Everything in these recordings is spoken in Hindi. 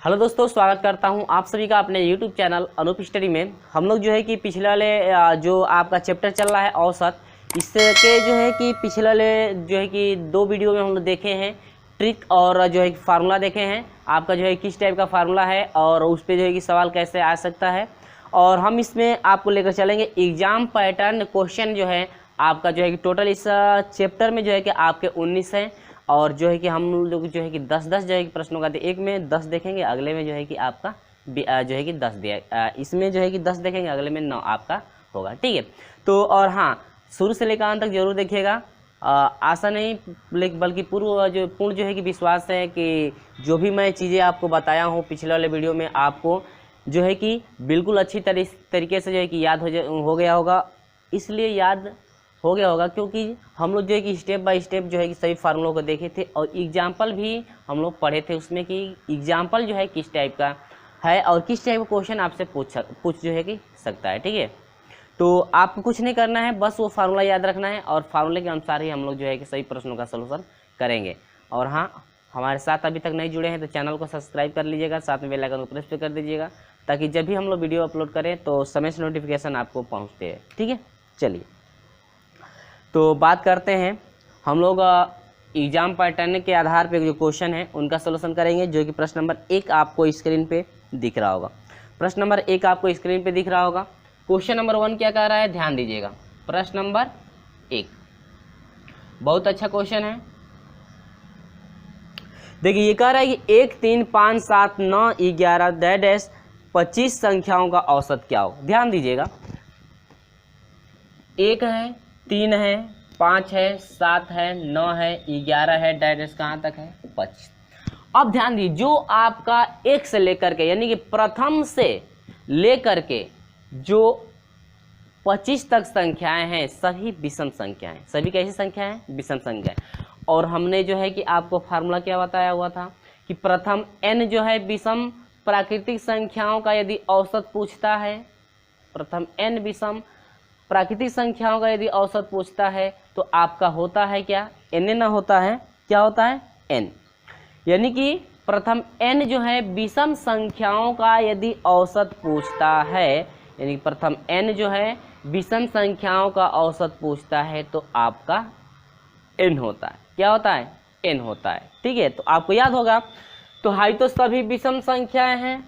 हेलो दोस्तों, स्वागत करता हूं आप सभी का अपने YouTube चैनल अनूप स्टडी में। हम लोग जो है कि पिछले वाले जो आपका चैप्टर चल रहा है औसत, इसके जो है कि पिछले वाले जो है कि 2 वीडियो में हम लोग देखे हैं ट्रिक और जो है कि फार्मूला देखे हैं। आपका जो है किस टाइप का फार्मूला है और उस पर जो है कि सवाल कैसे आ सकता है, और हम इसमें आपको लेकर चलेंगे एग्जाम पैटर्न क्वेश्चन। जो है आपका जो है कि टोटल इस चैप्टर में जो है कि आपके 19 हैं, और जो है कि हम लोग जो है कि 10-10 जो है कि प्रश्नों का एक में 10 देखेंगे, अगले में जो है कि आपका जो है कि 10 दिया, इसमें जो है कि 10 देखेंगे, अगले में 9 आपका होगा। ठीक है, तो और हाँ, शुरू से लेकर अंत तक जरूर देखिएगा। आशा नहीं बल्कि पूर्ण जो है कि विश्वास है कि जो भी मैं चीज़ें आपको बताया हूँ पिछले वाले वीडियो में, आपको जो है कि बिल्कुल अच्छी तरीके से जो है कि याद हो गया होगा। इसलिए याद हो गया होगा क्योंकि हम लोग जो है कि स्टेप बाय स्टेप जो है कि सभी फार्मूलों को देखे थे, और एग्जाम्पल भी हम लोग पढ़े थे उसमें कि एग्जाम्पल जो है किस टाइप का है और किस टाइप का क्वेश्चन आपसे पूछ जो है कि सकता है। ठीक है, तो आपको कुछ नहीं करना है, बस वो फार्मूला याद रखना है और फार्मूले के अनुसार ही हम लोग जो है कि सभी प्रश्नों का सलूशन करेंगे। और हाँ, हमारे साथ अभी तक नहीं जुड़े हैं तो चैनल को सब्सक्राइब कर लीजिएगा, साथ में बेल आइकन को प्रेस कर दीजिएगा, ताकि जब भी हम लोग वीडियो अपलोड करें तो समय से नोटिफिकेशन आपको पहुँचते हैं। ठीक है, चलिए तो बात करते हैं। हम लोग एग्जाम पैटर्न के आधार पे जो क्वेश्चन है उनका सलूशन करेंगे, जो कि प्रश्न नंबर 1 आपको स्क्रीन पे दिख रहा होगा। प्रश्न नंबर 1 आपको स्क्रीन पे दिख रहा होगा। क्वेश्चन नंबर 1 क्या कह रहा है, ध्यान दीजिएगा। प्रश्न नंबर 1 बहुत अच्छा क्वेश्चन है। देखिए, ये कह रहा है कि 1, 3, 5, 7, 9, 11 डैश 25 संख्याओं का औसत क्या हो। ध्यान दीजिएगा, 1 है, 3 है, 5 है, 7 है, 9 है, 11 है, डैश कहाँ तक है, 25। अब ध्यान दीजिए, जो आपका 1 से लेकर के यानी कि प्रथम से लेकर के जो 25 तक संख्याएं हैं, सभी विषम संख्याएं। सभी कैसी संख्याएं, विषम संख्याएं। और हमने जो है कि आपको फार्मूला क्या बताया हुआ था कि प्रथम n जो है विषम प्राकृतिक संख्याओं का यदि औसत पूछता है, प्रथम n विषम प्राकृतिक संख्याओं का यदि औसत पूछता है तो आपका होता है क्या, n ना होता है, क्या होता है, n। यानी कि प्रथम n जो है विषम संख्याओं का यदि औसत पूछता है, यानी प्रथम n जो है विषम संख्याओं का औसत पूछता है तो आपका n होता है। क्या होता है, n होता है। ठीक है, तो आपको याद होगा, तो हाई तो सभी विषम संख्याएं हैं,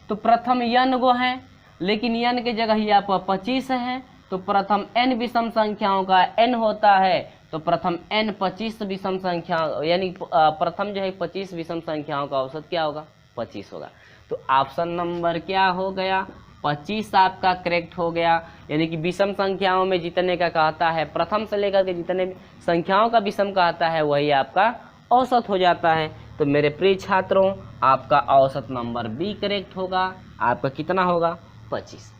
तो प्रथम n गो है, लेकिन n के जगह ही आपका 25 है, तो प्रथम n विषम संख्याओं का n होता है, तो प्रथम n 25 विषम संख्या, यानी प्रथम जो है 25 विषम संख्याओं का औसत क्या होगा, 25 होगा। तो ऑप्शन नंबर क्या हो गया, 25 आपका करेक्ट हो गया। यानी कि विषम संख्याओं में जितने का कहता है, प्रथम से लेकर के जितने संख्याओं का विषम कहता है वही आपका औसत हो जाता है। तो मेरे प्रिय छात्रों, आपका औसत नंबर बी करेक्ट होगा। आपका कितना होगा, 25।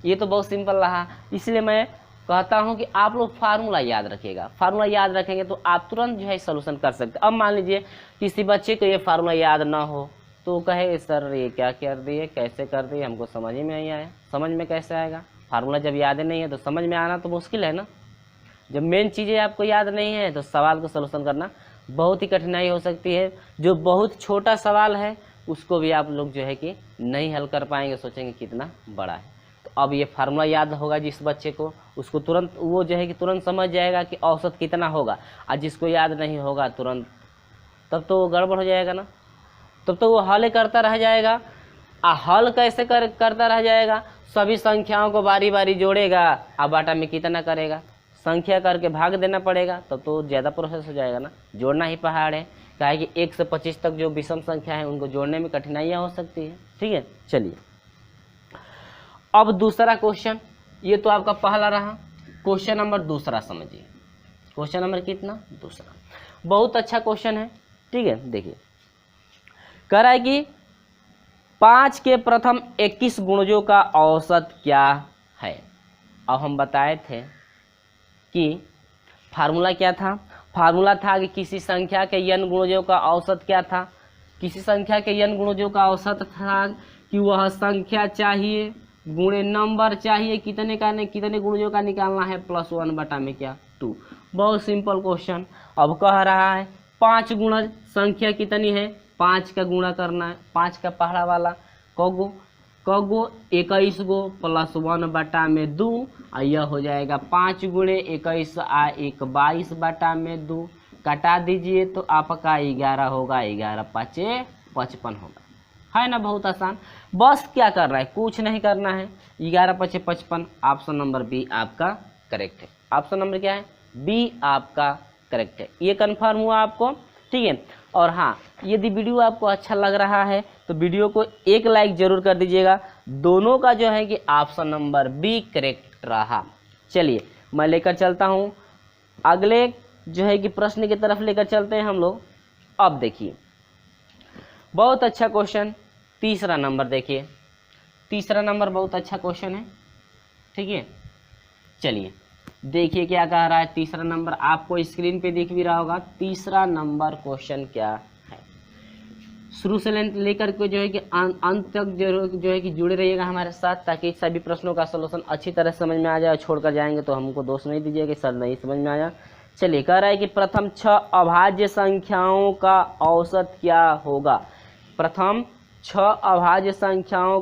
ये तो बहुत सिंपल रहा, इसलिए मैं कहता हूं कि आप लोग फार्मूला याद रखिएगा। फार्मूला याद रखेंगे तो आप तुरंत जो है सॉल्यूशन कर सकते हैं। अब मान लीजिए किसी बच्चे को ये फार्मूला याद ना हो तो कहे सर ये क्या कर दिए, कैसे कर दिए, हमको समझ ही में नहीं आया। समझ में कैसे आएगा, फार्मूला जब याद नहीं है तो समझ में आना तो मुश्किल है ना। जब मेन चीज़ें आपको याद नहीं है तो सवाल को सॉल्यूशन करना बहुत ही कठिनाई हो सकती है। जो बहुत छोटा सवाल है उसको भी आप लोग जो है कि नहीं हल कर पाएंगे, सोचेंगे कितना बड़ा है। तो अब ये फार्मूला याद होगा जिस बच्चे को, उसको तुरंत वो जो है कि तुरंत समझ जाएगा कि औसत कितना होगा। और जिसको याद नहीं होगा तुरंत, तब तो वो गड़बड़ हो जाएगा ना, तब तो वो हल करता रह जाएगा। हल कैसे करता रह जाएगा, सभी संख्याओं को बारी बारी जोड़ेगा, अब बाटा में कितना करेगा, संख्या करके भाग देना पड़ेगा, तब तो ज़्यादा प्रोसेस हो जाएगा ना। जोड़ना ही पहाड़ है, क्या है कि 1 से 25 तक जो विषम संख्या है उनको जोड़ने में कठिनाइयाँ हो सकती है। ठीक है, चलिए अब दूसरा क्वेश्चन, ये तो आपका पहला रहा। क्वेश्चन नंबर दूसरा समझिए। क्वेश्चन नंबर कितना, दूसरा। बहुत अच्छा क्वेश्चन है। ठीक है, देखिए कह रहा है कि 5 के प्रथम 21 गुणजों का औसत क्या है। अब हम बताए थे कि फार्मूला क्या था, फार्मूला था कि किसी संख्या के n गुणजों का औसत क्या था, किसी संख्या के n गुणजों का औसत था कि वह संख्या चाहिए गुणे नंबर चाहिए, कितने गुणजों का निकालना है, +1 बटा में क्या, 2। बहुत सिंपल क्वेश्चन। अब कह रहा है 5 गुणज संख्या कितनी है, 5 का गुणा करना है, 5 का पहला वाला कगो 21 गो प्लस 1/2 और यह हो जाएगा 5 गुणे 21 आ 1 22/2 कटा दीजिए तो आपका 11 होगा, 11 5 55 होगा, है ना। बहुत आसान, बस क्या करना है, कुछ नहीं करना है, 11 5 55। ऑप्शन नंबर बी आपका करेक्ट है। ऑप्शन नंबर क्या है, बी आपका करेक्ट है। ये कन्फर्म हुआ आपको, ठीक है। और हाँ, यदि वीडियो आपको अच्छा लग रहा है तो वीडियो को एक लाइक जरूर कर दीजिएगा। दोनों का जो है कि ऑप्शन नंबर बी करेक्ट रहा। चलिए मैं लेकर चलता हूँ अगले जो है कि प्रश्न की तरफ लेकर चलते हैं हम लोग। अब देखिए बहुत अच्छा क्वेश्चन, तीसरा नंबर देखिए, तीसरा नंबर बहुत अच्छा क्वेश्चन है, ठीक है। चलिए देखिए क्या कह रहा है तीसरा नंबर, आपको स्क्रीन पे दिख भी रहा होगा। तीसरा नंबर क्वेश्चन क्या है, शुरू से लेकर के जो है कि अंत तक जो है कि जुड़े रहिएगा हमारे साथ, ताकि सभी प्रश्नों का सलूशन अच्छी तरह समझ में आ जाए। छोड़कर जाएंगे तो हमको दोष नहीं दीजिएगा कि सर नहीं समझ में आया। चलिए कह रहा है कि प्रथम 6 अभाज्य संख्याओं का औसत क्या होगा। प्रथम 6 अभाज्य संख्याओं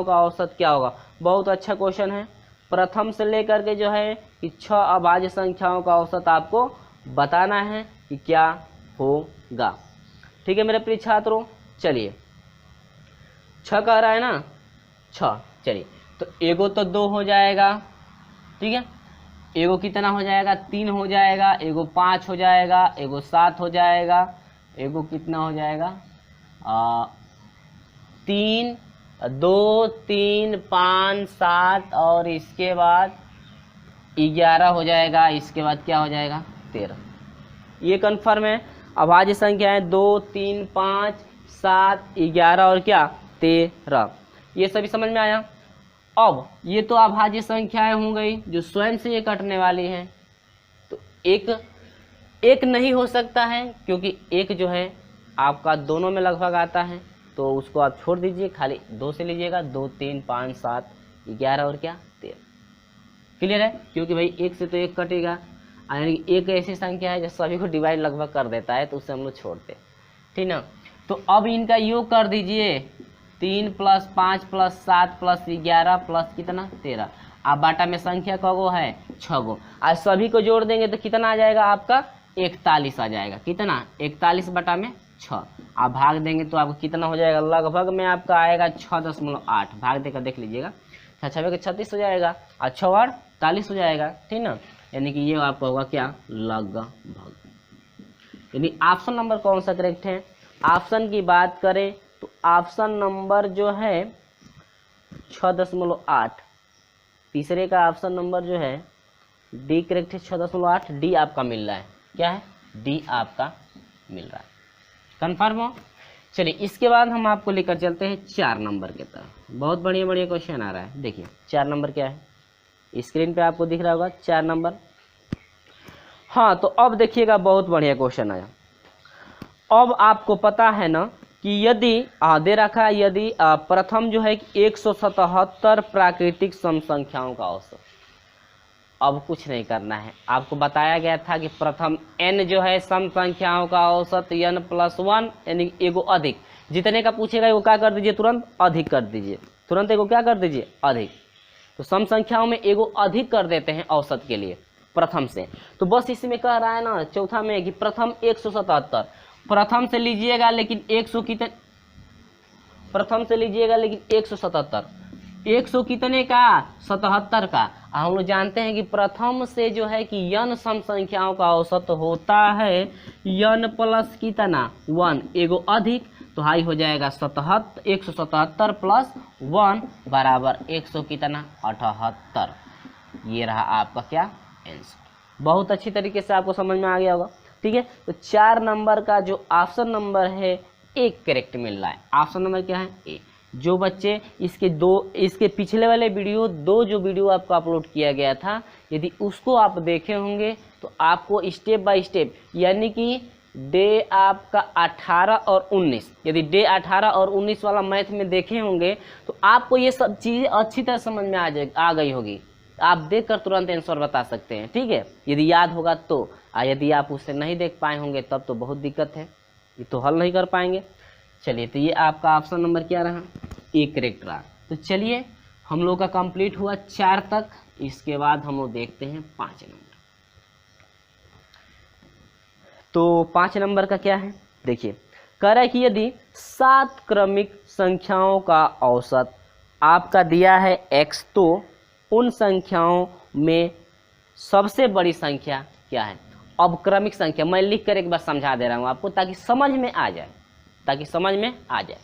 का औसत क्या होगा। बहुत अच्छा क्वेश्चन है। प्रथम से लेकर के जो है कि 6 अभाज्य संख्याओं का औसत आपको बताना है कि क्या होगा, ठीक है मेरे प्रिय छात्रों। चलिए 6 कह रहा है ना, 6, चलिए तो एगो तो 2 हो जाएगा, ठीक है। एगो कितना हो जाएगा, 3 हो जाएगा, एगो 5 हो जाएगा, एगो 7 हो जाएगा, एगो कितना हो जाएगा 3 2 3 5 7 और इसके बाद 11 हो जाएगा। इसके बाद क्या हो जाएगा 13। ये कन्फर्म है। अभाज्य संख्या है 2 3 5 7 11 और क्या 13। ये सभी समझ में आया। अब ये तो अभाज्य संख्याएं हो गई जो स्वयं से ये कटने वाली हैं, तो एक नहीं हो सकता है, क्योंकि एक जो है आपका दोनों में लगभग आता है, तो उसको आप छोड़ दीजिए, खाली 2 से लीजिएगा। 2 3 5 7 11 और क्या 13। क्लियर है, क्योंकि भाई एक से तो एक कटेगा, यानी एक ऐसी संख्या है जो सभी को डिवाइड लगभग कर देता है, तो उससे हम लोग छोड़ते, ठीक ना। तो अब इनका योग कर दीजिए, 3 + 5 + 7 + 11 प्लस कितना 13। अब बाटा में संख्या का वो है 6 गो, आज सभी को जोड़ देंगे तो कितना आ जाएगा आपका 41 आ जाएगा। कितना 41 बटा में 6। आप भाग देंगे तो आपको कितना हो जाएगा, लगभग में आपका आएगा 6.8। भाग देकर देख लीजिएगा, 6 के 36 हो जाएगा और 6 और 40 हो जाएगा, ठीक ना। यानी कि ये आपका होगा क्या लगभग। यानी ऑप्शन नंबर कौन सा करेक्ट है। ऑप्शन की बात करें तो ऑप्शन नंबर जो है 6.8, तीसरे का ऑप्शन नंबर जो है डी करेक्ट है। 6.8 डी आपका मिल रहा है, क्या है डी आपका मिल रहा है, कन्फर्म हो। चलिए इसके बाद हम आपको लेकर चलते हैं 4 नंबर की तरफ। बहुत बढ़िया बढ़िया क्वेश्चन आ रहा है। देखिए 4 नंबर क्या है, स्क्रीन पे आपको दिख रहा होगा 4 नंबर। हाँ तो अब देखिएगा बहुत बढ़िया क्वेश्चन आया। अब आपको पता है ना कि यदि दे रखा है, यदि प्रथम जो है कि 177 प्राकृतिक सम संख्याओं का औसत। अब कुछ नहीं करना है, आपको बताया गया था कि प्रथम n जो है सम संख्याओं का औसत n + 1 यानी एगो अधिक, जितने का पूछेगा वो क्या कर दीजिए, तुरंत अधिक कर दीजिए, तुरंत एगो क्या कर दीजिए अधिक। तो सम संख्याओं में एगो अधिक कर देते हैं औसत के लिए प्रथम से। तो बस इसमें कह रहा है ना चौथा में कि प्रथम 177 प्रथम से लीजिएगा, लेकिन 100 कितने प्रथम से लीजिएगा लेकिन 177, 100 कितने का 77 का। हम लोग जानते हैं कि प्रथम से जो है कि n सम संख्याओं का औसत होता है n + कितना 1 एगो अधिक, तो हाई हो जाएगा 177 + 1 बराबर 100 कितना 78। ये रहा आपका क्या आंसर। बहुत अच्छी तरीके से आपको समझ में आ गया होगा, ठीक है। तो 4 नंबर का जो ऑप्शन नंबर है एक करेक्ट मिल रहा है। ऑप्शन नंबर क्या है ए। जो बच्चे इसके पिछले वाले वीडियो जो वीडियो आपको अपलोड किया गया था, यदि उसको आप देखे होंगे तो आपको स्टेप बाय स्टेप, यानी कि डे आपका 18 और 19, यदि डे 18 और 19 वाला मैथ में देखे होंगे तो आपको ये सब चीज़ें अच्छी तरह समझ में आ गई होगी। आप देखकर तुरंत आंसर बता सकते हैं, ठीक है, यदि याद होगा तो। यदि आप उसे नहीं देख पाए होंगे तब तो बहुत दिक्कत है, ये तो हल नहीं कर पाएंगे। चलिए, तो ये आपका ऑप्शन नंबर क्या रहा, ए करेक्ट रहा। तो चलिए, हम लोग का कंप्लीट हुआ 4 तक। इसके बाद हम लोग देखते हैं 5 नंबर। तो 5 नंबर का क्या है, देखिए, कह रहा है कि यदि 7 क्रमिक संख्याओं का औसत आपका दिया है x, तो उन संख्याओं में सबसे बड़ी संख्या क्या है। अब क्रमिक संख्या मैं लिख कर एक बार समझा दे रहा हूँ आपको, ताकि समझ में आ जाए,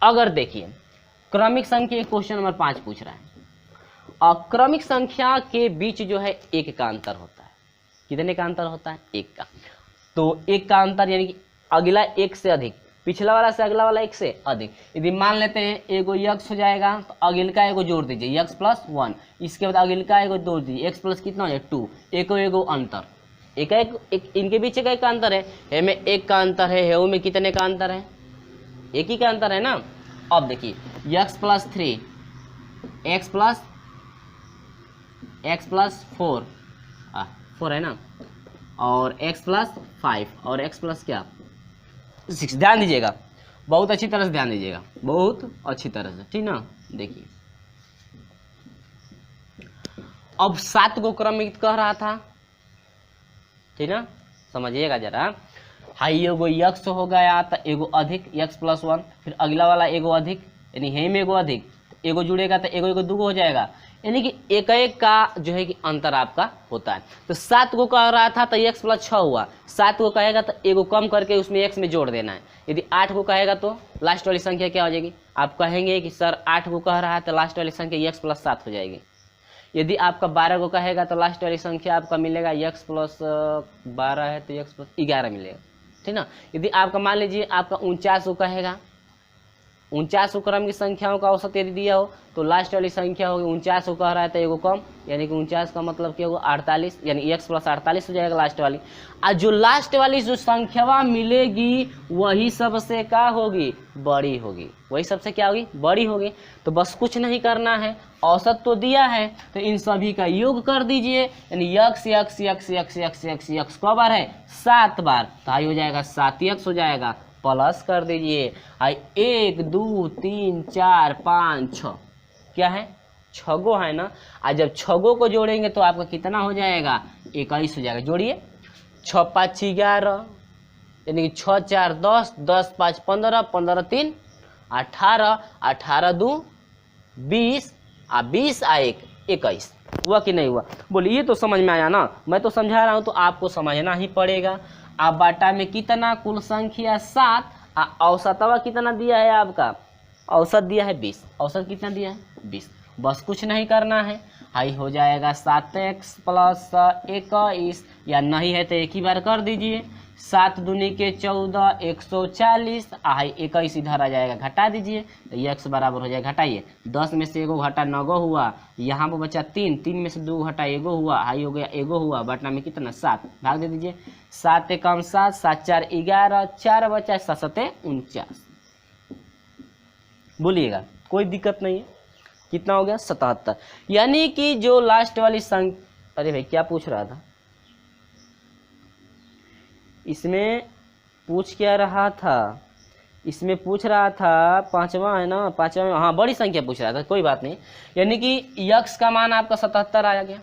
अगर देखिए, क्रमिक संख्या क्वेश्चन नंबर 5 पूछ रहा है, और क्रमिक संख्या के बीच जो है 1 का अंतर होता है। कितने का अंतर होता है, 1 का। तो 1 का अंतर यानी कि अगला 1 से अधिक, पिछला वाला से अगला वाला 1 से अधिक। यदि मान लेते हैं एगो x हो जाएगा, तो अगिल का एगो जोड़ दीजिए x + 1, इसके बाद अगिल का एगो जोड़ दीजिए x प्लस कितना हो जाए 2, एगो अंतर, एक इनके बीच का 1 का अंतर है, हे में 1 का अंतर है, हेऊ में कितने का अंतर है, 1 ही का अंतर है ना। अब देखिए, x + 3, x + 4 है ना, और x + 5 और x + क्या 6। ध्यान दीजिएगा, बहुत अच्छी तरह से ध्यान दीजिएगा, बहुत अच्छी तरह से, ठीक ना। देखिए, अब 7 को क्रमिक कह रहा था, ठीक ना, समझिएगा जरा। हाई एगो x हो गया, तो एगो अधिक x + 1, फिर अगला वाला एगो अधिक, यानी हे में एगो अधिक, एगो जुड़ेगा तो एगो दूगो हो जाएगा, यानी कि एक का जो है कि अंतर आपका होता है। तो 7 को कह रहा था तो x + 6 हुआ, 7 को कहेगा तो एगो कम करके उसमें x में जोड़ देना है। यदि 8 को कहेगा तो लास्ट वाली संख्या क्या हो जाएगी, आप कहेंगे कि सर 8 को कह रहा है तो लास्ट वाली संख्या x + 7 हो जाएगी। यदि आपका 12 को कहेगा तो लास्ट वाली संख्या आपका मिलेगा x + 12 है तो x + 11 मिलेगा, ठीक ना। यदि आपका मान लीजिए आपका 49 को कहेगा, 49 क्रम की संख्याओं का औसत यदि दिया हो तो लास्ट वाली संख्या होगी 49 को कह रहा है तो एगो कम, यानी कि 49 का मतलब क्या होगा 48, यानी x + 48 हो जाएगा लास्ट वाली। और जो लास्ट वाली जो संख्या मिलेगी वही सबसे क्या होगी, बड़ी होगी, वही सबसे क्या होगी, बड़ी होगी। तो बस कुछ नहीं करना है, औसत तो दिया है तो इन सभी का योग कर दीजिए, यानी x क बार है 7 बार, तो आई हो जाएगा 7x हो जाएगा, प्लस कर दीजिए 1 2 3 4 5 6, क्या है 6 गो है ना। आज जब 6 गो को जोड़ेंगे तो आपका कितना हो जाएगा, 21 हो जाएगा। जोड़िए, 6 5 11, यानी कि 6 4 10, 10 5 15, 15 3 18, 18 2 20, 20 1 21। हुआ कि नहीं हुआ, बोलिए। तो समझ में आया ना, मैं तो समझा रहा हूँ तो आपको समझना ही पड़ेगा। आप बाटा में कितना, कुल संख्या 7, औसतवा कितना दिया है आपका, औसत दिया है 20, औसत कितना दिया है 20। बस कुछ नहीं करना है, हाई हो जाएगा 7x + 21, या नहीं है तो एक ही बार कर दीजिए, 7 दूनी के 14, 140, हाई 21 इधर आ जाएगा, घटा दीजिए तो x बराबर हो जाएगा, घटाइए 10 में से एगो घटा 9 गो हुआ, यहाँ पर बचा 3, 3 में से 2 घटा एगो हुआ, हाई हो गया एगो हुआ, बटना में कितना 7, भाग दे दीजिए, 7 × 7, 7 4 11, 4 बचा 7 7 49। बोलिएगा, कोई दिक्कत नहीं है। कितना हो गया 77, यानी कि जो लास्ट वाली संख्या, अरे भाई क्या पूछ रहा था इसमें, पूछ क्या रहा था इसमें, पूछ रहा था 5वां है ना, 5वां में हाँ बड़ी संख्या पूछ रहा था, कोई बात नहीं। यानी कि x का मान आपका 77 आ गया,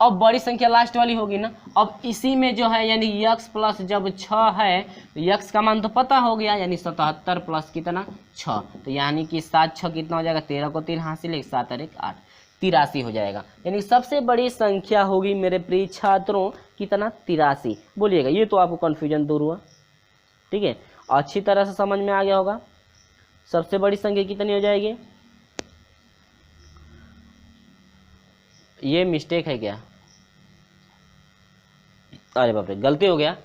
अब बड़ी संख्या लास्ट वाली होगी ना। अब इसी में जो है यानी x + जब 6 है तो x का मान तो पता हो गया, यानी 77 + कितना 6, तो यानी कि 7 6 कितना हो जाएगा, 13 को 3 हासिल 1 7 और 1 8, 83 हो जाएगा। यानी सबसे बड़ी संख्या होगी मेरे प्रिय छात्रों कितना, 83। बोलिएगा, ये तो आपको कन्फ्यूजन दूर हुआ, ठीक है, अच्छी तरह से समझ में आ गया होगा। सबसे बड़ी संख्या कितनी हो जाएगी, ये मिस्टेक है क्या, अरे बाप रे गलती हो गया,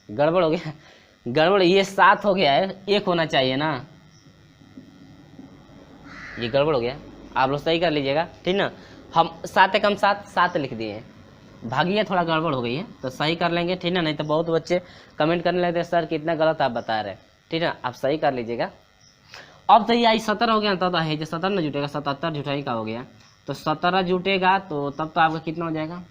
गड़बड़ हो गया, गड़बड़, ये 7 हो गया है, 1 होना चाहिए ना, ये गड़बड़ हो गया, आप लोग सही कर लीजिएगा, ठीक ना। हम 7 × 7 7 लिख दिए हैं, भागिए थोड़ा गड़बड़ हो गई है तो सही कर लेंगे, ठीक ना। नहीं तो बहुत बच्चे कमेंट करने लगते हैं सर कितना गलत आप बता रहे हैं, ठीक ना, आप सही कर लीजिएगा। अब तो ये आई 17 हो गया, तो है जो 17 ना जुटेगा, 77 जुटाई का हो गया, तो 17 जुटेगा तो तब तो आपका कितना हो जाएगा,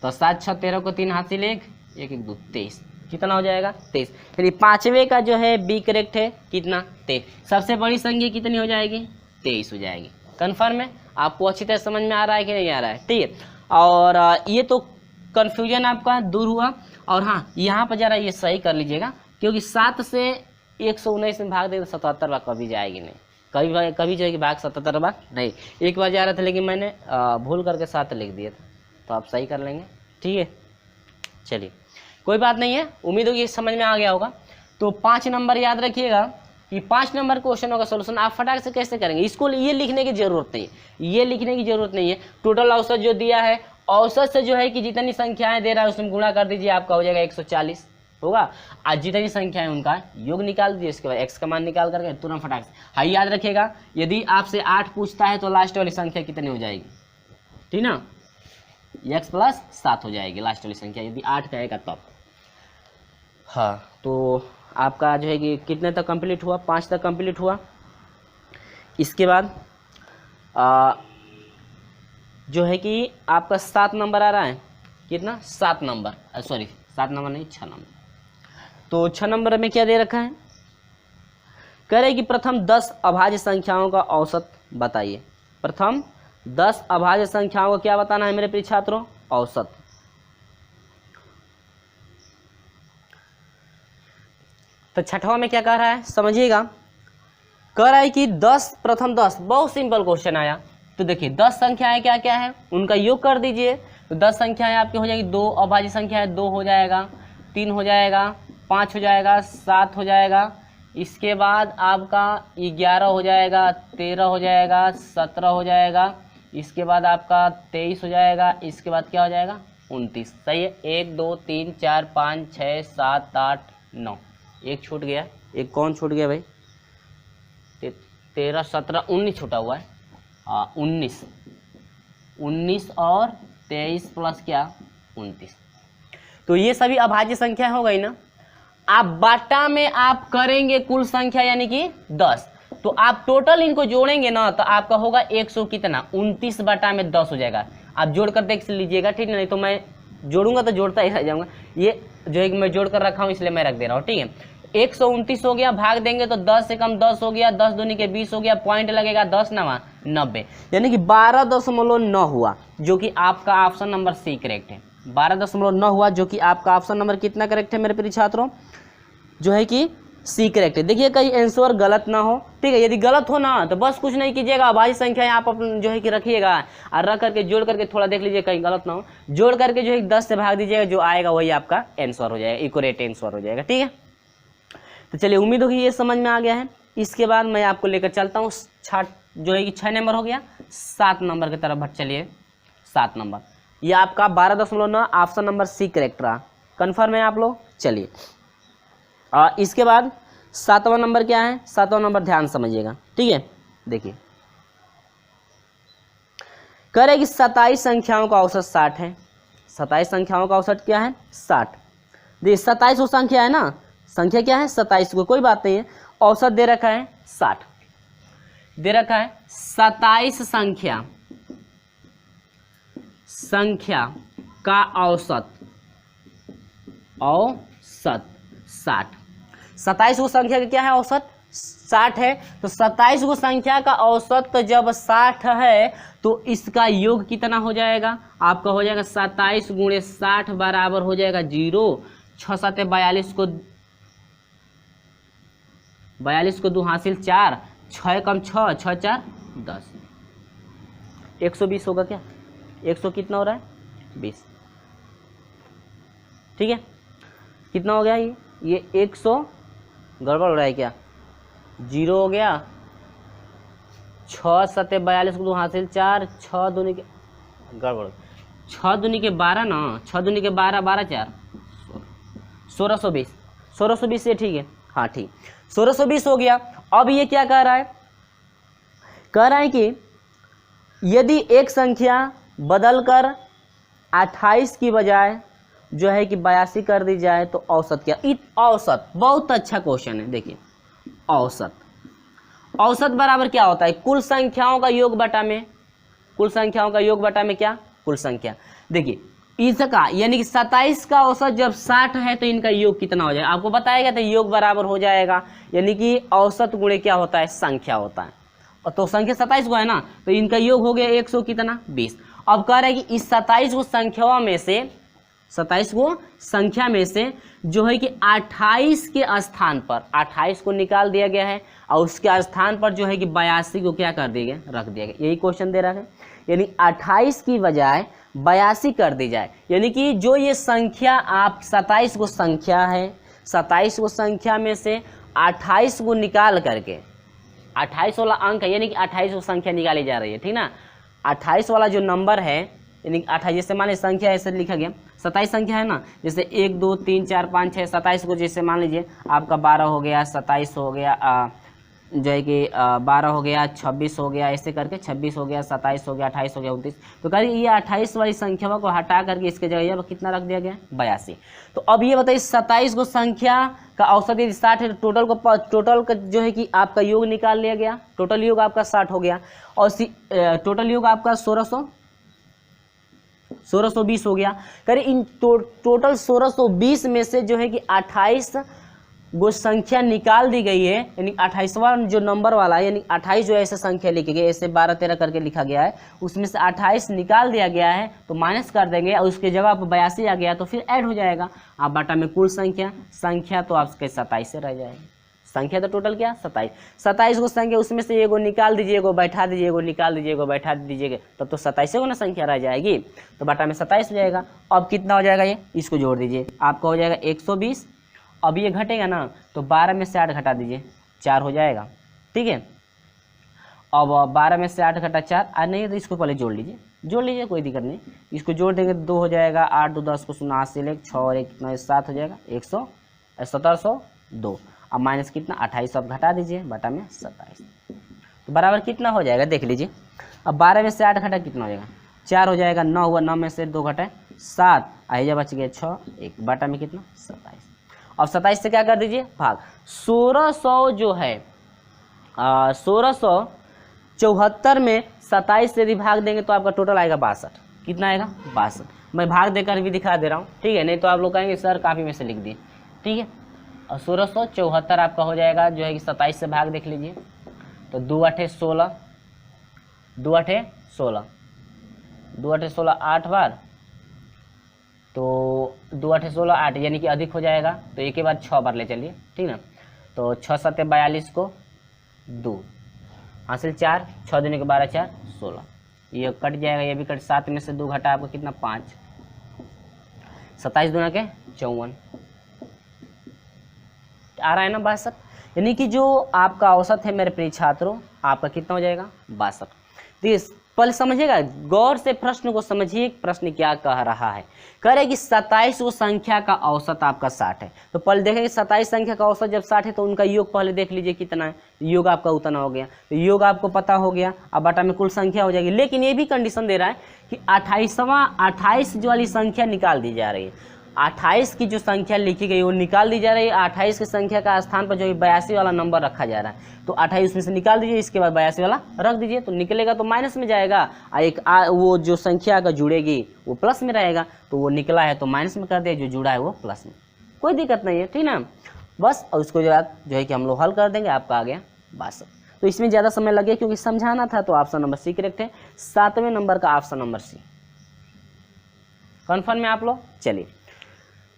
तो 7 6 13 को 3 हासिल 1 1 1 2 23, कितना हो जाएगा 23। चलिए पांचवे का जो है बी करेक्ट है, कितना 23। सबसे बड़ी संख्या कितनी हो जाएगी, 23 हो जाएगी। कन्फर्म है, आपको अच्छी तरह समझ में आ रहा है कि नहीं आ रहा है, ठीक है। और ये तो कन्फ्यूजन आपका दूर हुआ। और हाँ, यहाँ पर जरा ये सही कर लीजिएगा, क्योंकि 7 से 119 में भाग दें तो 77 बार कभी जाएगी नहीं, कभी जो है कि भाग 77 बार नहीं। एक बार जा रहा था लेकिन मैंने भूल करके 7 लिख दिया था, तो आप सही कर लेंगे, ठीक है। चलिए कोई बात नहीं है, उम्मीद होगी समझ में आ गया होगा। तो 5 नंबर याद रखिएगा कि 5 नंबर क्वेश्चनों का सोल्यूशन आप फटाक से कैसे करेंगे। इसको ये लिखने की जरूरत नहीं है, ये लिखने की जरूरत नहीं है। टोटल औसत जो दिया है, औसत से जो है कि जितनी संख्याएं दे रहा है उसमें गुणा कर दीजिए, आपका हो जाएगा 140 होगा। आज जितनी संख्या है उनका योग निकाल दीजिए, इसके बाद एक्स का मान निकाल करके तुरंत फटाक से। हाँ याद रखिएगा, यदि आपसे 8 पूछता है तो लास्ट वाली संख्या कितनी हो जाएगी, ठीक ना, x + 7 हो जाएगी लास्ट वाली संख्या, यदि 8 कहेगा तब। हाँ तो आपका जो है कि कितने तक कंप्लीट हुआ, 5 तक कंप्लीट हुआ। इसके बाद जो है कि आपका 7 नंबर आ रहा है, कितना 7 नंबर, सॉरी 7 नंबर नहीं 6 नंबर। तो 6 नंबर में क्या दे रखा है, कह रहे कि प्रथम 10 अभाज्य संख्याओं का औसत बताइए। प्रथम 10 अभाज्य संख्याओं को क्या बताना है मेरे प्रिय छात्रों, औसत। तो छठवां में क्या कह रहा है समझिएगा, कह रहा है कि 10 प्रथम 10, बहुत सिंपल क्वेश्चन आया। तो देखिए 10 संख्याएं क्या क्या है, उनका योग कर दीजिए। तो 10 संख्याएं आपकी हो जाएगी, 2 अभाज्य संख्या है, 2 हो जाएगा, 3 हो जाएगा, 5 हो जाएगा, 7 हो जाएगा। इसके बाद आपका 11 हो जाएगा, 13 हो जाएगा, 17 हो जाएगा। इसके बाद आपका 23 हो जाएगा। इसके बाद क्या हो जाएगा 29। सही है, 1 2 3 4 5 6 7 8 9, एक छूट गया। एक कौन छूट गया भाई, 13 17 19 छूटा हुआ है। हाँ 19 और 23 प्लस क्या 29। तो ये सभी अभाज्य संख्या हो गई ना। आप बाटा में आप करेंगे कुल संख्या यानी कि 10, तो आप टोटल इनको जोड़ेंगे ना तो आपका होगा 100 कितना 29 बाटा में 10 हो जाएगा। आप जोड़ कर देख लीजिएगा, ठीक है, नहीं तो मैं जोड़ूंगा तो जोड़ता ही रह जाऊंगा। ये जो है कि मैं जोड़ कर रखा हूँ इसलिए मैं रख दे रहा हूँ, ठीक है। 129 हो गया, भाग देंगे तो 10 से कम 10 हो गया, 10 दूनी के 20 हो गया, पॉइंट लगेगा 10 9 90, यानी कि 12.9 हुआ, जो कि आपका ऑप्शन नंबर सी करेक्ट है। 12.9 हुआ, जो कि आपका ऑप्शन नंबर कितना करेक्ट है मेरे प्रिय छात्रों, जो है कि सी करेक्ट है। देखिए कहीं आंसर गलत ना हो, ठीक है। यदि गलत हो ना तो बस कुछ नहीं कीजिएगा, अभाज्य संख्या आप अपन जो है कि रखिएगा और रख करके जोड़ करके थोड़ा देख लीजिए कहीं गलत ना हो, जोड़ करके जो है 10 से भाग दीजिएगा, जो आएगा वही आपका आंसर हो जाएगा, इक्वरेट आंसर हो जाएगा, ठीक है। तो चलिए उम्मीद होगी ये समझ में आ गया है। इसके बाद मैं आपको लेकर चलता हूँ जो है कि 6 नंबर हो गया, 7 नंबर की तरफ बढ़ चलिए। 7 नंबर ये आपका 12.9 ऑप्शन नंबर सी करेक्ट रहा। कन्फर्म है आप लोग, चलिए। इसके बाद 7वां नंबर क्या है, 7वां नंबर ध्यान समझिएगा, ठीक है। देखिए कह रहे कि 27 संख्याओं का औसत 60 है। 27 संख्याओं का औसत क्या है 60। देखिए 27 वो संख्या है ना, संख्या क्या है 27 को, कोई बात नहीं है। औसत दे रखा है 60, दे रखा है 27 संख्या का औसत 60। 27 को संख्या का क्या है औसत 60 है। तो 27 को संख्या का औसत जब 60 है तो इसका योग कितना हो जाएगा, आपका हो जाएगा 27 × 60 बराबर हो जाएगा 0। 6 7 42 को 2 हासिल 4, 6 कम 6 6 4 10, 120 होगा क्या, 100 कितना हो रहा है 20, ठीक है। कितना हो गया ये 100 गड़बड़ हो रहा है क्या, 0 हो गया। 6 7 42 को 2 हासिल 4, 6 दूनी के गड़बड़ 6 दूनी के 12 ना, 6 दूनी के 12 12 4 1620, 1620 ये ठीक है, हाँ ठीक 1620 हो गया। अब ये क्या कह रहा है, कह रहा है कि यदि एक संख्या बदलकर 28 की बजाय जो है कि 82 कर दी जाए तो औसत क्या। औसत बहुत अच्छा क्वेश्चन है, देखिए औसत बराबर क्या होता है, कुल संख्याओं का योग बटा में, कुल संख्याओं का योग बटा में क्या, कुल संख्या। देखिए इसका यानी कि 27 का औसत जब 60 है तो इनका योग कितना हो जाएगा, आपको बताएगा तो योग बराबर हो जाएगा, यानी कि औसत गुणे क्या होता है, संख्या होता है। और तो संख्या 27 को है ना, तो इनका योग हो गया 100 कितना 20। अब कह रहे हैं कि इस 27 को संख्याओं में से, 27 को संख्या में से जो है कि 28 के स्थान पर 28 को निकाल दिया गया है और उसके स्थान पर जो है कि 82 को क्या कर दिया गया, रख दिया गया। यही क्वेश्चन दे रहा है, यानी 28 की बजाय 82 कर दी जाए, यानी कि जो ये संख्या आप 27 को संख्या है, 27 को संख्या में से 28 को निकाल करके 28 वाला अंक है, यानी कि 28 को संख्या निकाली जा रही है, ठीक ना। 28 वाला जो नंबर है यानी 28, जैसे मान लीजिए संख्या ऐसे लिखा गया, 27 संख्या है ना, जैसे 1 2 3 4 5 6 27 को जैसे मान लीजिए आपका 12 हो गया, 27 हो गया, जो है कि 12 हो गया, 26 हो गया, ऐसे करके 26 हो गया, 27 हो गया, 28 हो गया, 29। तो करिए ये 28 वाली संख्या को हटा करके इसके जगह अब कितना रख दिया गया, 82। तो अब ये बताइए 27 को संख्या का औसत यदि 60 है, टोटल का जो है कि आपका योग निकाल लिया गया, टोटल योग आपका 60 हो गया और टोटल योग आपका 1620 हो गया। करिए इन टोटल 1620 में से जो है कि 28 वो संख्या निकाल दी गई है, यानी 28वां जो नंबर वाला है, यानी 28 जो ऐसे संख्या लिखी गई, ऐसे 12 13 करके लिखा गया है, उसमें से 28 निकाल दिया गया है तो माइनस कर देंगे और उसके जगह पर 82 आ गया तो फिर ऐड हो जाएगा। आप बटा में कुल संख्या तो आपके 27 से रह जाएगी। संख्या तो टोटल क्या 27, 27 को संख्या उसमें से एगो निकाल दीजिए, एगो बैठा दीजिए, एगो निकाल दीजिए, एगो बैठा दीजिएगा, तब तो 27 को ना संख्या रह जाएगी, तो बटा में 27 हो जाएगा। अब कितना हो जाएगा, ये इसको जोड़ दीजिए, आपका हो जाएगा 120। अब ये घटेगा ना तो 12 में से 8 घटा दीजिए, 4 हो जाएगा, ठीक है। अब 12 में से 8 घटा 4 नहीं है तो इसको पहले जोड़ लीजिए, कोई दिक्कत नहीं, इसको जोड़ देंगे 2 हो जाएगा, 8 2 10 को 0 8 से ले 6 और 1 कितना 7 हो जाएगा, 1702। अब माइनस कितना 28 अब घटा दीजिए, बटा में 27, तो बराबर कितना हो जाएगा देख लीजिए। अब 12 में से 8 घटा कितना हो जाएगा, 4 हो जाएगा, 9 हुआ, 9 में से 2 घटाए 7, आइए बच गया 6, 1 बटा में कितना 27। अब 27 से क्या कर दीजिए भाग, 1600 जो है 1674 में 27 से यदि भाग देंगे तो आपका टोटल आएगा 62। कितना आएगा 62। मैं भाग देकर भी दिखा दे रहा हूँ, ठीक है, नहीं तो आप लोग कहेंगे सर काफ़ी में से लिख दिए, ठीक है। और 1674 आपका हो जाएगा जो है कि 27 से भाग देख लीजिए, तो 2 8 16, 2 8 16, 2 8 16 8 बार, तो 2 8 16 8 यानी कि अधिक हो जाएगा, तो एक के बाद 6 बार ले चलिए, ठीक ना। तो 6 7 42 को 2 हासिल 4, 6 दूनी के 12 4 16, ये कट जाएगा, ये भी कट, 7 में से 2 घटा आपको कितना 5, 27 दूना के 54 आ रहा है ना 62। यानी कि जो आपका औसत है मेरे प्रिय छात्रों, आपका कितना हो जाएगा 62। तो पहले समझिएगा, गौर से प्रश्न को समझिए, प्रश्न क्या कह रहा है। कह रहे कि 27 वो संख्या का औसत आपका 60 है, तो पहले देखेंगे 27 संख्या का औसत जब 60 है तो उनका योग पहले देख लीजिए कितना है, योग आपका उतना हो गया, तो योग आपको पता हो गया, अब बटा में कुल संख्या हो जाएगी। लेकिन ये भी कंडीशन दे रहा है कि 28 जो वाली संख्या निकाल दी जा रही है, 28 की जो संख्या लिखी गई वो निकाल दी जा रही है, 28 की संख्या का स्थान पर जो 82 वाला नंबर रखा जा रहा है, तो 28 उसमें से निकाल दीजिए, इसके बाद 82 वाला रख दीजिए, तो निकलेगा तो माइनस में जाएगा, और वो जो संख्या का जुड़ेगी वो प्लस में रहेगा, तो वो निकला है तो माइनस में कर दिया, जो जुड़ा है वो प्लस में, कोई दिक्कत नहीं है, ठीक ना। बस और उसको जो है कि हम लोग हल कर देंगे, आपका आ गया 62। तो इसमें ज़्यादा समय लगे क्योंकि समझाना था, तो ऑप्शन नंबर सी करेक्ट है, 7वें नंबर का ऑप्शन नंबर सी। कन्फर्म में आप लोग, चलिए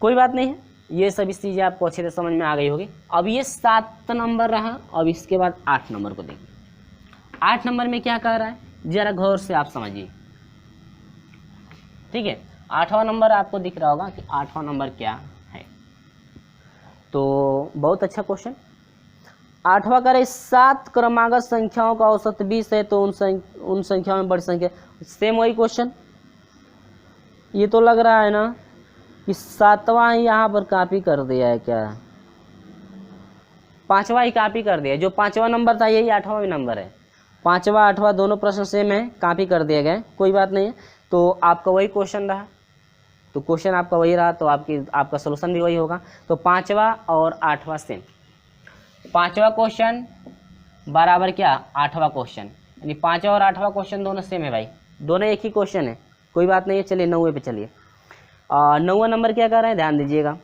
कोई बात नहीं है, ये सभी चीज़ें आपको अच्छे से समझ में आ गई होगी। अब ये 7 नंबर रहा, अब इसके बाद 8 नंबर को देखिए। 8 नंबर में क्या कह रहा है, जरा गौर से आप समझिए, ठीक है। 8वां नंबर आपको दिख रहा होगा कि 8वां नंबर क्या है, तो बहुत अच्छा क्वेश्चन। 8वां कह रहे 7 क्रमागत संख्याओं का औसत 20 है, तो उन संख्याओं में बड़ी संख्या, सेम वही क्वेश्चन। ये तो लग रहा है ना कि 7वां ही यहाँ पर कॉपी कर दिया है क्या, 5वां ही कॉपी कर दिया, जो 5वां नंबर था यही 8वां भी नंबर है, 5वां 8वां दोनों प्रश्न सेम है, कॉपी कर दिए गए, कोई बात नहीं है। तो आपका वही क्वेश्चन रहा, तो क्वेश्चन आपका वही रहा, तो आपका सोल्यूशन भी वही होगा। तो 5वां और 8वां सेम। 5वां क्वेश्चन बराबर क्या 8वां क्वेश्चन, यानी 5वां और 8वां क्वेश्चन दोनों सेम है भाई, दोनों एक ही क्वेश्चन है, कोई बात नहीं है। चलिए 9वें पे चलिए। 9वां नंबर क्या कर रहे हैं, ध्यान दीजिएगा।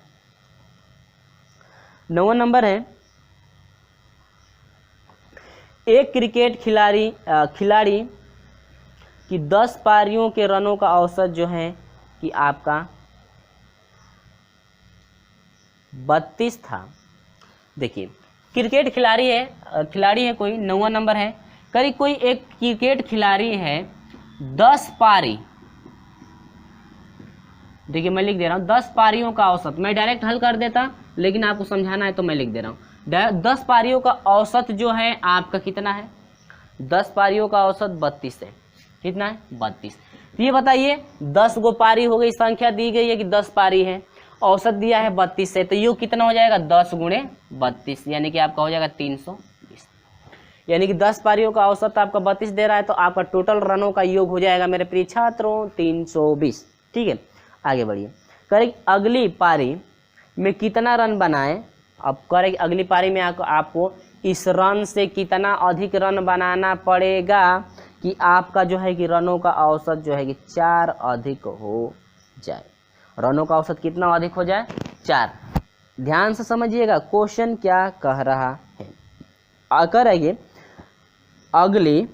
9वां नंबर है, एक क्रिकेट खिलाड़ी की 10 पारियों के रनों का औसत जो है कि आपका 32 था। देखिए क्रिकेट खिलाड़ी है कोई, 9वां नंबर है, करीब कोई एक क्रिकेट खिलाड़ी है 10 पारी, देखिए मैं लिख दे रहा हूँ 10 पारियों का औसत, मैं डायरेक्ट हल कर देता लेकिन आपको समझाना है तो मैं लिख दे रहा हूँ। 10 पारियों का औसत जो है आपका कितना है, 10 पारियों का औसत 32 है, कितना है 32। तो ये बताइए 10 गो पारी हो गई, संख्या दी गई है कि 10 पारी है, औसत दिया है 32 से, तो ये कितना हो जाएगा 10 गुणे 32, यानी कि आपका हो जाएगा 320, यानी कि 10 पारियों का औसत आपका 32 दे रहा है, तो आपका टोटल रनों का योग हो जाएगा मेरे प्रिय छात्रों 320। ठीक है, आगे बढ़िए। करेक्ट, अगली पारी में कितना रन बनाए, अब करेक्ट अगली पारी में आपको इस रन से कितना अधिक रन बनाना पड़ेगा कि आपका जो है कि रनों का औसत जो है कि 4 अधिक हो जाए। रनों का औसत कितना अधिक हो जाए, 4। ध्यान से समझिएगा क्वेश्चन क्या कह रहा है। आकर आइए, अगली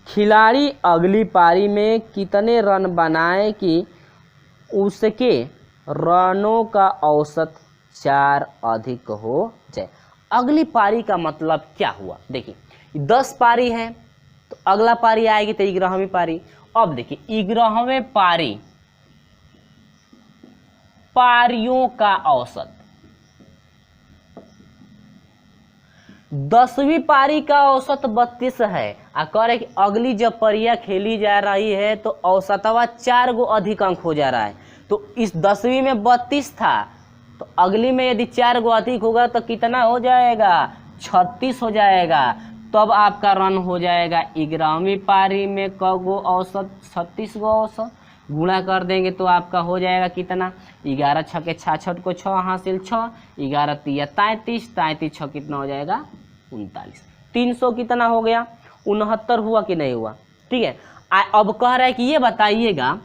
खिलाड़ी अगली पारी में कितने रन बनाए कि उसके रनों का औसत 4 अधिक हो जाए। अगली पारी का मतलब क्या हुआ, देखिए 10 पारी है तो अगला पारी आएगी तो 11वीं पारी। अब देखिए 11वें पारियों का औसत, 10वीं पारी का औसत 32 है, और कि अगली जब पारियां खेली जा रही है तो औसतवा 4 गो अधिक अंक हो जा रहा है। तो इस 10वीं में 32 था, तो अगली में यदि 4 गो अधिक होगा तो कितना हो जाएगा, 36 हो जाएगा। तब आपका रन हो जाएगा 11वीं पारी में गो औसत 36 गो औसत, गुणा कर देंगे तो आपका हो जाएगा कितना, 11 छके 66 को 6 हासिल 6, 11 तिया 33, 33 6 कितना हो जाएगा 39, 300 कितना हो गया 69 हुआ कि नहीं हुआ। ठीक है, अब कह रहा है कि ये बताइएगा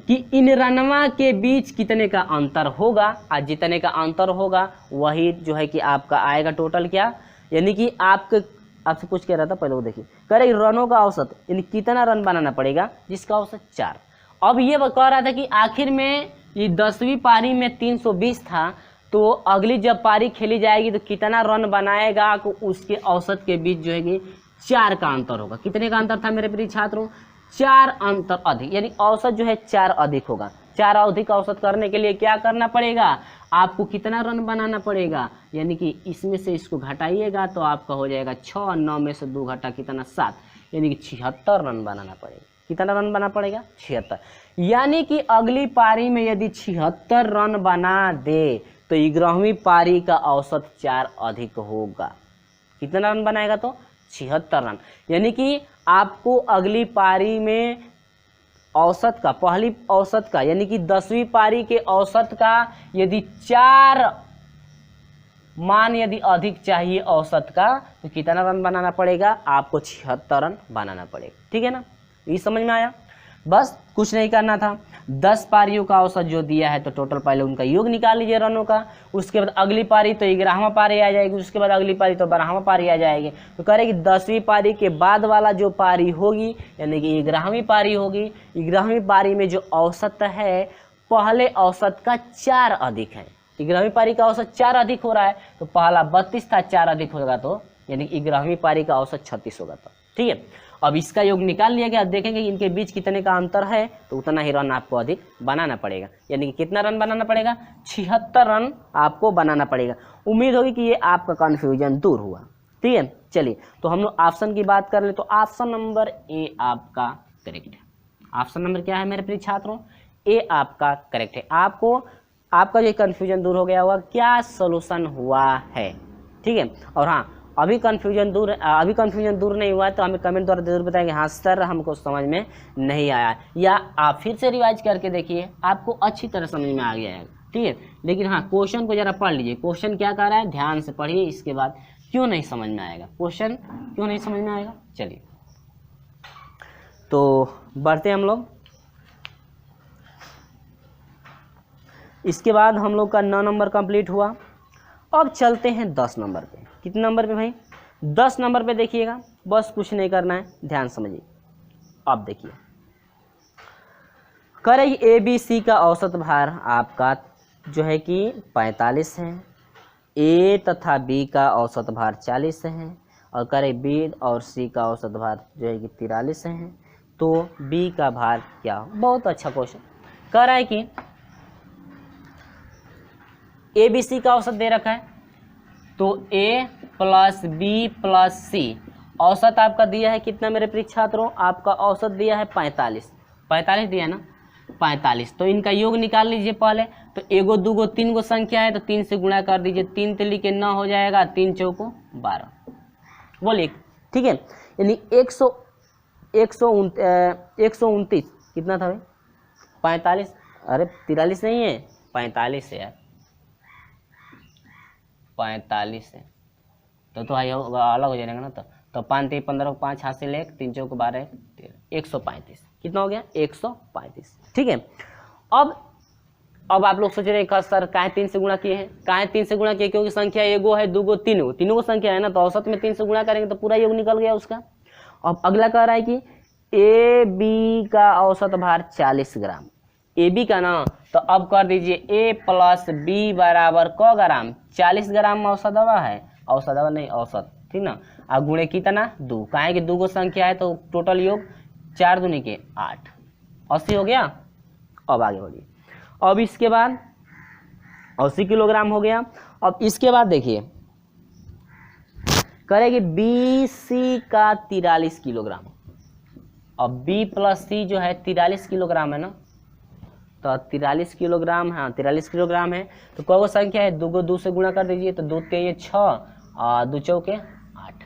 कि इन रनवा के बीच कितने का अंतर होगा, और जितने का अंतर होगा वही जो है कि आपका आएगा टोटल क्या, यानी कि आपसे कुछ कह रहा था पहले वो देखिए, कह रहे रनों का औसत यानी कितना रन बनाना पड़ेगा जिसका औसत 4। अब ये कह रहा था कि आखिर में ये 10वीं पारी में 320 था, तो अगली जब पारी खेली जाएगी तो कितना रन बनाएगा, तो उसके औसत के बीच जो है कि 4 का अंतर होगा। कितने का अंतर था मेरे प्रिय छात्रों, 4 अंतर अधिक, यानी औसत जो है 4 अधिक होगा। 4 अधिक औसत करने के लिए क्या करना पड़ेगा, आपको कितना रन बनाना पड़ेगा, यानी कि इसमें से इसको घटाइएगा तो आपका हो जाएगा 6, 9 में से 2 घटा कितना 7, यानी कि 76 रन बनाना पड़ेगा। कितना रन बनाना पड़ेगा 76, यानी कि अगली पारी में यदि 76 रन बना दे तो 11वीं पारी का औसत 4 अधिक होगा। कितना रन बनाएगा तो 76 रन, यानी कि आपको अगली पारी में औसत का, पहली औसत का यानी कि 10वीं पारी के औसत का यदि 4 मान यदि अधिक चाहिए औसत का, तो कितना रन बनाना पड़ेगा, आपको 76 रन बनाना पड़ेगा। ठीक है ना, ये समझ में आया। बस कुछ नहीं करना था, 10 पारियों का औसत जो दिया है तो टोटल पहले उनका योग निकाल लीजिए रनों का, उसके बाद अगली पारी तो 11वां पारी आ जाएगी, उसके बाद अगली पारी तो 12वां पारी आ जाएगी। तो कह रहे कि 10वीं पारी के बाद वाला जो पारी होगी यानी कि 11वीं पारी होगी, 11वीं पारी में जो औसत है पहले औसत का 4 अधिक है। 11वीं पारी का औसत 4 अधिक हो रहा है, तो पहला 32 था, 4 अधिक होगा तो यानी कि 11वीं पारी का औसत 36 होगा। तो ठीक है, अब इसका योग निकाल लिया गया, देखेंगे इनके बीच कितने का अंतर है, तो उतना ही रन आपको अधिक बनाना पड़ेगा, यानी कि कितना रन बनाना पड़ेगा, 76 रन आपको बनाना पड़ेगा। उम्मीद होगी कि ये आपका कन्फ्यूजन दूर हुआ। ठीक है, चलिए तो हम लोग ऑप्शन की बात कर ले, तो ऑप्शन नंबर ए आपका करेक्ट है। ऑप्शन नंबर क्या है मेरे प्रिय छात्रों, ए आपका करेक्ट है। आपका जो कन्फ्यूजन दूर हो गया होगा, क्या सोल्यूशन हुआ है। ठीक है, और हाँ अभी कन्फ्यूजन दूर नहीं हुआ है तो हमें कमेंट द्वारा जरूर बताएंगे, हाँ सर हमको समझ में नहीं आया, या आप फिर से रिवाइज करके देखिए आपको अच्छी तरह समझ में आ गया है। ठीक है। लेकिन हाँ क्वेश्चन को जरा पढ़ लीजिए, क्वेश्चन क्या कह रहा है ध्यान से पढ़िए, इसके बाद क्यों नहीं समझ में आएगा, क्वेश्चन क्यों नहीं समझ में आएगा। चलिए तो बढ़ते हैं हम लोग। इसके बाद हम लोग का 9 नंबर कंप्लीट हुआ। अब चलते हैं 10 नंबर पे। कितने नंबर पे भाई? 10 नंबर पे देखिएगा, बस कुछ नहीं करना है, ध्यान समझिए। अब देखिए करें ABC का औसत भार आपका जो है कि 45 है, A तथा B का औसत भार 40 है, और करें B और C का औसत भार जो है कि 43 है, तो B का भार क्या हो? बहुत अच्छा क्वेश्चन कह रहा है कि ABC का औसत दे रखा है, तो A plus B plus C औसत आपका दिया है कितना मेरे प्रिय छात्रों? आपका औसत दिया है 45 दिया है ना, 45। तो इनका योग निकाल लीजिए पहले। तो एगो दूगो तीन गो संख्या है तो 3 से गुणा कर दीजिए, 3 तिली के 9 हो जाएगा, 3 चौको 12। बोलिए ठीक है, यानी 129 कितना था भाई? 45। अरे 43 नहीं है, 45 है यार, 45 है। तो अलग हो जाएगा ना। तो 5 3 15 5 हासिल 1 3 चौको 12 135। कितना हो गया? 135। ठीक है। अब आप लोग सोच रहे हैं सर काहे 3 से गुणा किए हैं? काहे 3 से गुणा किए? क्योंकि संख्या एगो है, दूगो तीनों को संख्या है ना, तो औसत में 3 से गुणा करेंगे तो पूरा योग निकल गया उसका। अब अगला कह रहा है कि AB का औसत भार 40 ग्राम, AB का ना, तो अब कर दीजिए A प्लस B बराबर क ग्राम? 40 ग्राम औसत दवा है, औसत दवा नहीं औसत, ठीक ना। अब गुणे कितना? 2, काहे कि 2 गो संख्या है तो टोटल योग 4 दूनी के 8, 80 हो गया। अब आगे बढ़िए। अब इसके बाद 80 किलोग्राम हो गया। अब इसके बाद देखिए करेंगे BC का 43 किलोग्राम। अब B प्लस C जो है 43 किलोग्राम है ना, तो 43 किलोग्राम, हाँ 43 किलोग्राम है। तो कौन संख्या है? 2 को 2 से गुणा कर दीजिए, तो 2 3 6 और 2 चौके 8,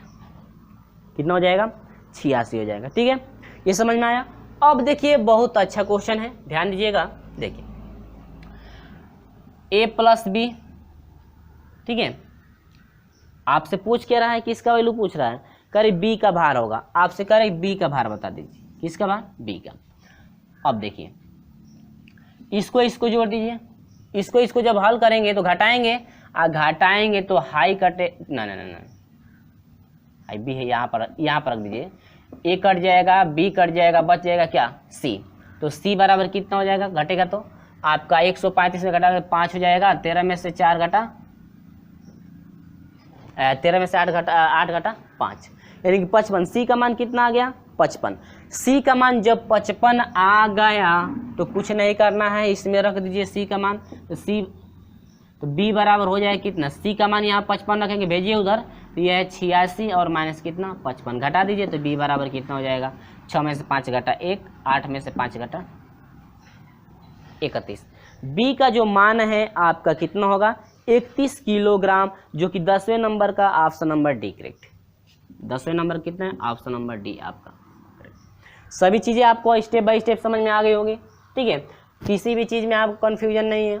कितना हो जाएगा? 86 हो जाएगा। ठीक है, ये समझ में आया। अब देखिए बहुत अच्छा क्वेश्चन है, ध्यान दीजिएगा। देखिए A प्लस B, ठीक है, आपसे पूछ के रहा है किसका वैल्यू पूछ रहा है? करे B का भार होगा, आपसे करे B का भार बता दीजिए। किसका भार? B का। अब देखिए इसको जोड़ दीजिए, इसको जब हल करेंगे तो घटाएंगे तो हाई कटे ना, हाई B है, यहाँ पर रख दीजिए। A कट जाएगा, B कट जाएगा, बच जाएगा क्या? C। तो C बराबर कितना हो जाएगा? घटेगा तो आपका 135 में घटा 5 हो जाएगा, 13 में से 4 घटा 13 में से 8 घटा 5, यानी कि 55। C का मान कितना आ गया? 55। C का मान जब 55 आ गया तो कुछ नहीं करना है, इसमें रख दीजिए C का मान। तो B बराबर हो जाए कितना? C का मान यहाँ 55 रखेंगे, भेजिए उधर, तो यह है 86 और माइनस कितना? 55, घटा दीजिए तो B बराबर कितना हो जाएगा? 6 में से 5 घटा 1, 8 में से 5 घटा 31। B का जो मान है आपका कितना होगा? 31 किलोग्राम, जो कि 10वें नंबर का ऑप्शन नंबर डी करेक्ट। 10वें नंबर कितना है? ऑप्शन नंबर डी आपका। सभी चीज़ें आपको स्टेप बाय स्टेप समझ में आ गई होगी। ठीक है, किसी भी चीज़ में आपको कन्फ्यूजन नहीं है,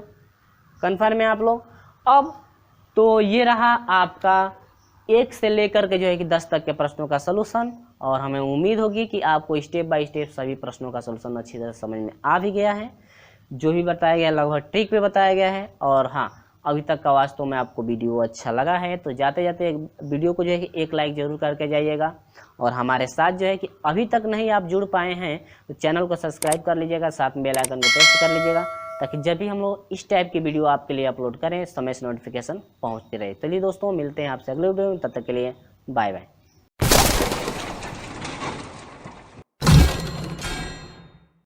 कन्फर्म है आप लोग। अब तो ये रहा आपका 1 से लेकर के जो है कि 10 तक के प्रश्नों का सलूशन, और हमें उम्मीद होगी कि आपको स्टेप बाय स्टेप सभी प्रश्नों का सलूशन अच्छी तरह समझ में आ भी गया है। जो भी बताया गया लगभग ट्रिक पे बताया गया है। और हाँ, अभी तक का वास्तव में आपको वीडियो अच्छा लगा है तो जाते जाते वीडियो को जो है कि एक लाइक जरूर करके जाइएगा, और हमारे साथ जो है कि अभी तक नहीं आप जुड़ पाए हैं तो चैनल को सब्सक्राइब कर लीजिएगा, साथ में बेल आइकन को प्रेस कर लीजिएगा, ताकि जब भी हम लोग इस टाइप की वीडियो आपके लिए अपलोड करें समय से नोटिफिकेशन पहुँचते रहे। चलिए दोस्तों, मिलते हैं आपसे अगले वीडियो में, तब तक के लिए बाय बाय।